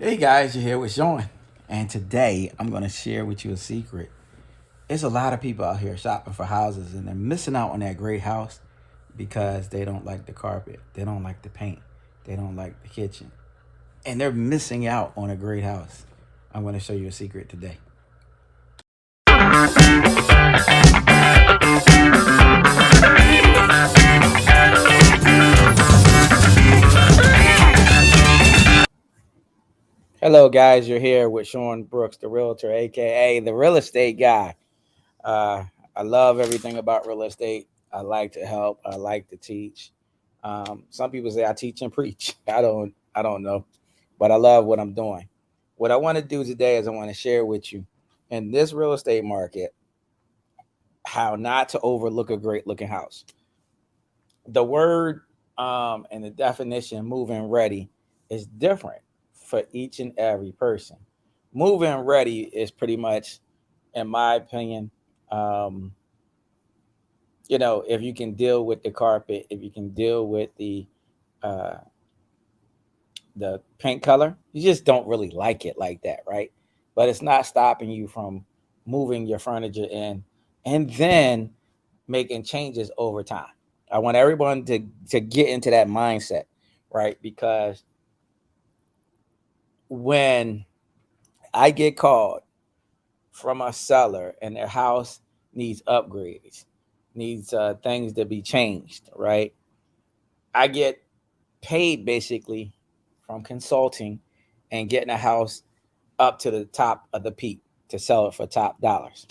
Hey guys, you're here with Sean. And today I'm going to share with you a secret. There's a lot of people out here shopping for houses and they're missing out on that great house because they don't like the carpet, they don't like the paint, they don't like the kitchen, and they're missing out on a great house. I'm going to show you a secret today. Hello, guys, you're here with Sean Brooks, the realtor, aka the real estate guy. Uh, I love everything about real estate. I like to help. I like to teach. Some people say I teach and preach. I don't know, but I love what I'm doing. What I want to do today is I want to share with you in this real estate market how not to overlook a great looking house. The word and the definition "moving ready" is different for each and every person. Moving ready is pretty much, in my opinion, um, if you can deal with the carpet, if you can deal with uh, the paint color, you just don't really like it like that, right? But it's not stopping you from moving your furniture in and then making changes over time. I want everyone to get into that mindset, right? Because when I get called from a seller and their house needs upgrades, needs things to be changed, right? I get paid basically from consulting and getting a house up to the top of the peak to sell it for top dollars.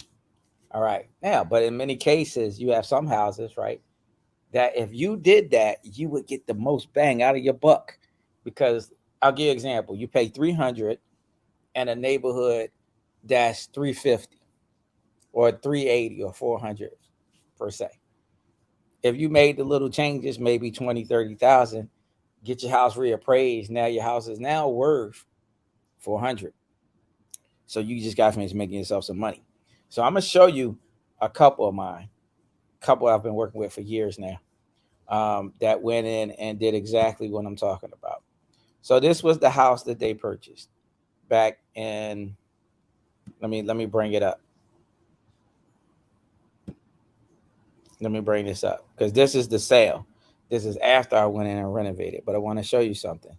All right. Now, but in many cases, you have some houses, right, that if you did that, you would get the most bang out of your buck. Because I'll give you an example. You pay 300 in a neighborhood that's 350 or 380 or 400 per se. If you made the little changes, maybe 20, 30,000, get your house reappraised. Now your house is now worth 400. So you just got to finish making yourself some money. So I'm gonna show you a couple of mine, couple I've been working with for years now, that went in and did exactly what I'm talking about. So this was the house that they purchased back in. Let me bring it up. Let me bring this up because this is the sale. This is after I went in and renovated, but I want to show you something.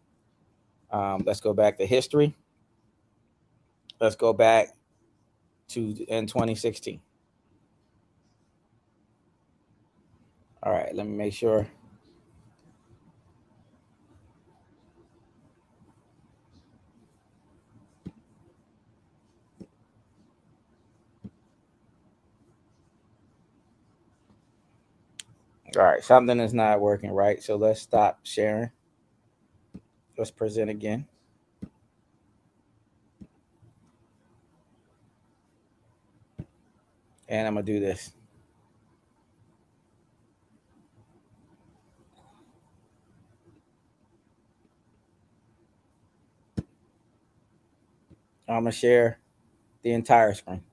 Let's go back to history. Let's go back to in 2016. All right, let me make sure. All right, something is not working right. So let's stop sharing. Let's present again. And I'm going to do this. I'm going to share the entire screen.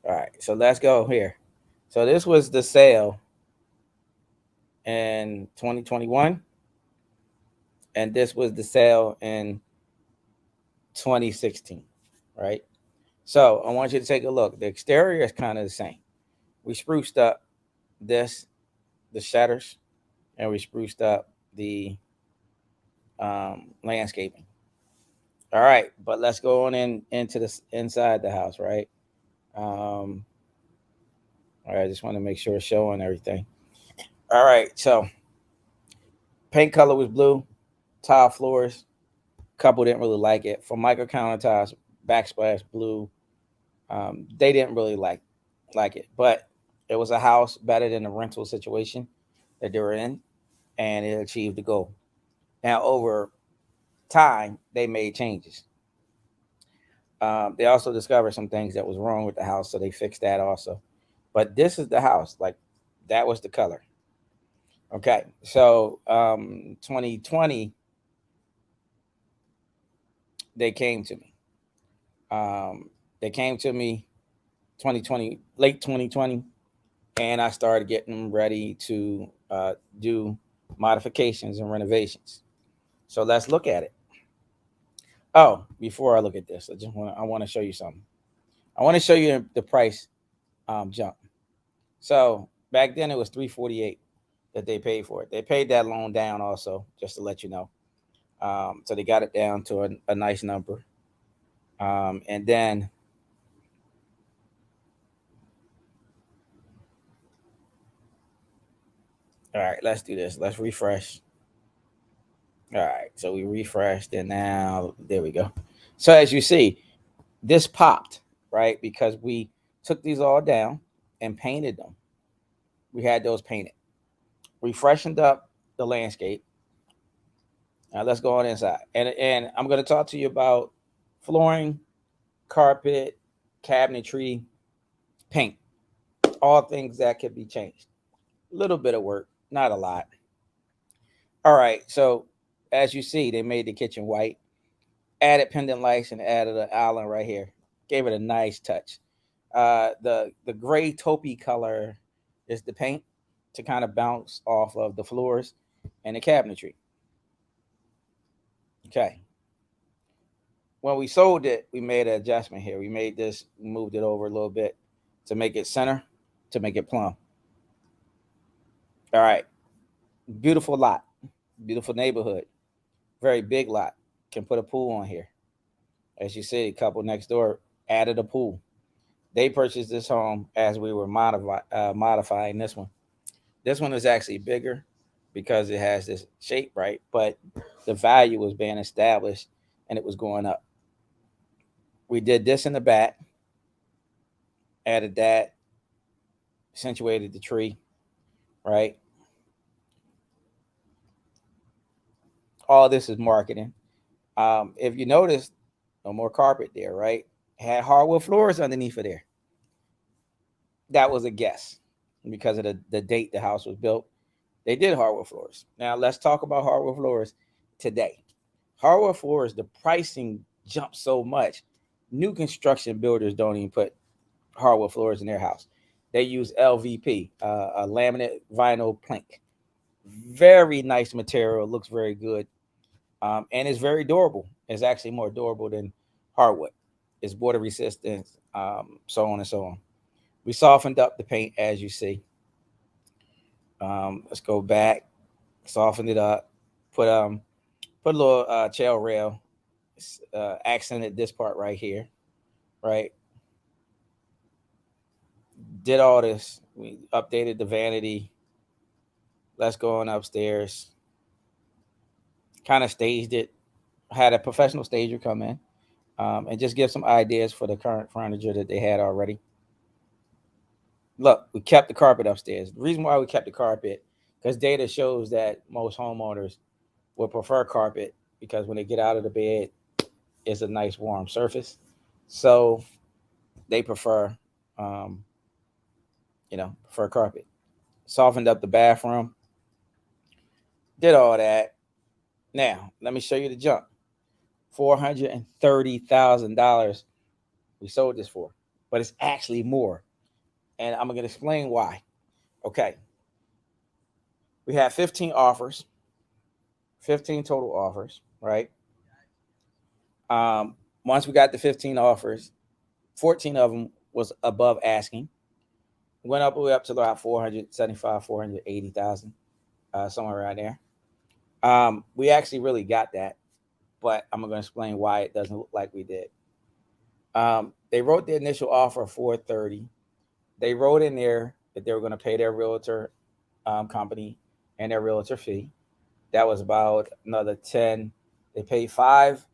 All right, so let's go here. So this was the sale in 2021, and this was the sale in 2016, right? So I want you to take a look. The exterior is kind of the same. We spruced up this, the shutters, and we spruced up the landscaping. All right, but let's go on into the inside the house, right? All right, I just want to make sure it's showing everything. All right, so paint color was blue, tile floors. Couple didn't really like it. Formica countertops, backsplash blue. They didn't really like it, but it was a house better than the rental situation that they were in, and it achieved the goal. Now, over time, they made changes. They also discovered some things that was wrong with the house, so they fixed that also. But this is the house, like that was the color. Okay, so 2020 they came to me. They came to me 2020, late 2020, and I started getting them ready to do modifications and renovations. So let's look at it. Oh, before I look at this, I want to show you something. I want to show you the price jump. So back then it was 348 that they paid for it. They paid that loan down also, just to let you know. So they got it down to a nice number. And then, all right, let's do this. Let's refresh. All right, so we refreshed, and now there we go. So as you see, this popped, right? Because we took these all down and painted them. We had those painted. We freshened up the landscape. Now let's go on inside. And I'm going to talk to you about flooring, carpet, cabinetry, paint, all things that could be changed. A little bit of work, not a lot. All right, so as you see, they made the kitchen white, added pendant lights, and added an island right here. Gave it a nice touch. The gray taupey color is the paint to kind of bounce off of the floors and the cabinetry. Okay. When we sold it, we made an adjustment here. We made this, moved it over a little bit to make it center, to make it plumb. All right. Beautiful lot, beautiful neighborhood, very big lot. Can put a pool on here. As you see, a couple next door added a pool. They purchased this home as we were modifying this one. This one is actually bigger because it has this shape, right? But the value was being established and it was going up. We did this in the back, added that, accentuated the tree, right? All this is marketing. If you notice, no more carpet there, right? Had hardwood floors underneath of there. That was a guess because of the date the house was built. They did hardwood floors. Now let's talk about hardwood floors today. Hardwood floors, the pricing jumped so much. New construction builders don't even put hardwood floors in their house. They use LVP, a laminate vinyl plank. Very nice material, looks very good, and it's very durable. It's actually more durable than hardwood. It's water resistant, so on and so on. We softened up the paint as you see. Let's go back, softened it up, put put a little chail rail, accented this part right here, right? Did all this. We updated the vanity. Let's go on upstairs. Kind of staged it. Had a professional stager come in and just give some ideas for the current furniture that they had already. Look, we kept the carpet upstairs. The reason why we kept the carpet, because data shows that most homeowners will prefer carpet because when they get out of the bed, it's a nice warm surface. So they prefer, um, prefer carpet. Softened up the bathroom. Did all that. Now, let me show you the jump. $430,000 we sold this for, but it's actually more. And I'm going to explain why. Okay. We had 15 offers, 15 total offers, right? Once we got the 15 offers, 14 of them was above asking. Went up way up to about 475, 480,000, somewhere around there. We actually really got that, but I'm going to explain why it doesn't look like we did. They wrote the initial offer of 430. They wrote in there that they were going to pay their realtor company and their realtor fee. That was about another 10. They paid five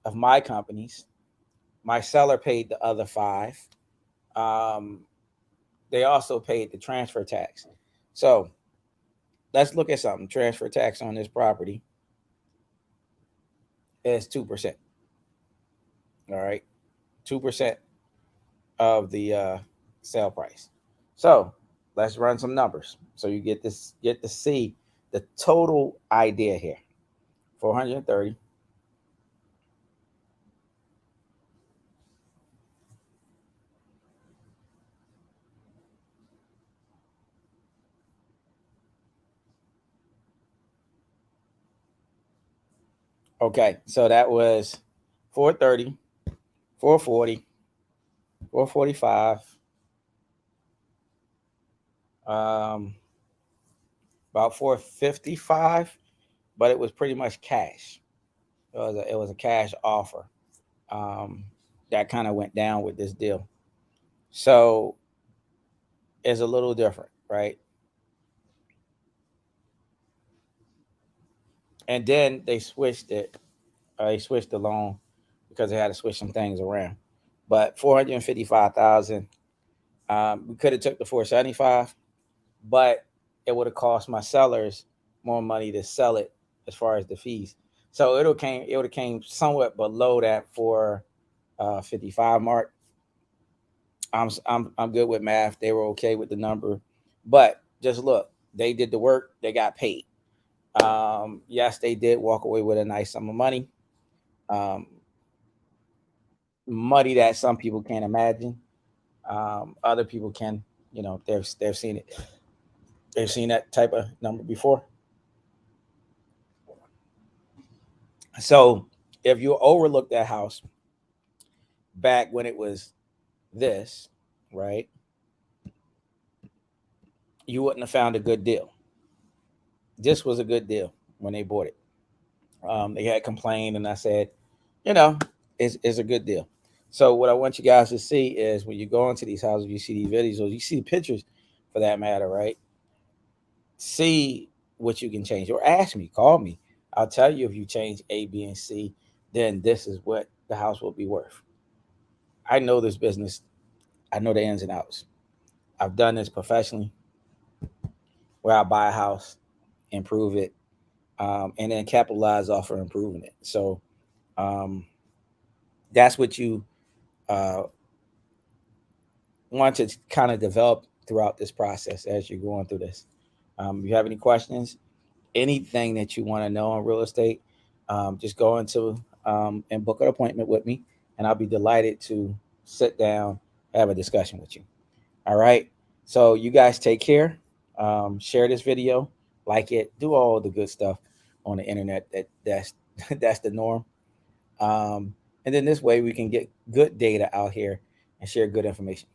of my companies. My seller paid the other five. Um, they also paid the transfer tax. So let's look at something. Transfer tax on this property is 2%. All right. 2% of the sale price. So let's run some numbers. So you get to see the total idea here. 430. Okay, so that was 430, 440, 445, about 455, but it was pretty much cash. It was a cash offer. Um, that kind of went down with this deal. So it's a little different, right? And then they switched it. They switched the loan because they had to switch some things around. But 455,000. We could have took the 475, but it would have cost my sellers more money to sell it as far as the fees. So it would have came somewhat below that 455 mark. I'm good with math. They were okay with the number, but just look, they did the work. They got paid. Yes, they did walk away with a nice sum of money. Um, Money that some people can't imagine. Other people can. They've seen it. They've seen that type of number before. So if you overlook that house back when it was this, right, you wouldn't have found a good deal. This was a good deal when they bought it. They had complained, and I said, you know, it's a good deal. So what I want you guys to see is when you go into these houses, you see these videos, or you see pictures, for that matter, right? See what you can change, or ask me, call me. I'll tell you if you change A, B, and C, then this is what the house will be worth. I know this business. I know the ins and outs. I've done this professionally, where I buy a house, improve it, and then capitalize off of improving it. So um, that's what you uh, want to kind of develop throughout this process as you're going through this. If you have any questions, anything that you want to know on real estate, just go into and book an appointment with me, and I'll be delighted to sit down, have a discussion with you. All right. So you guys take care. Share this video, like it, do all the good stuff on the internet. That's that's the norm. And then this way we can get good data out here and share good information.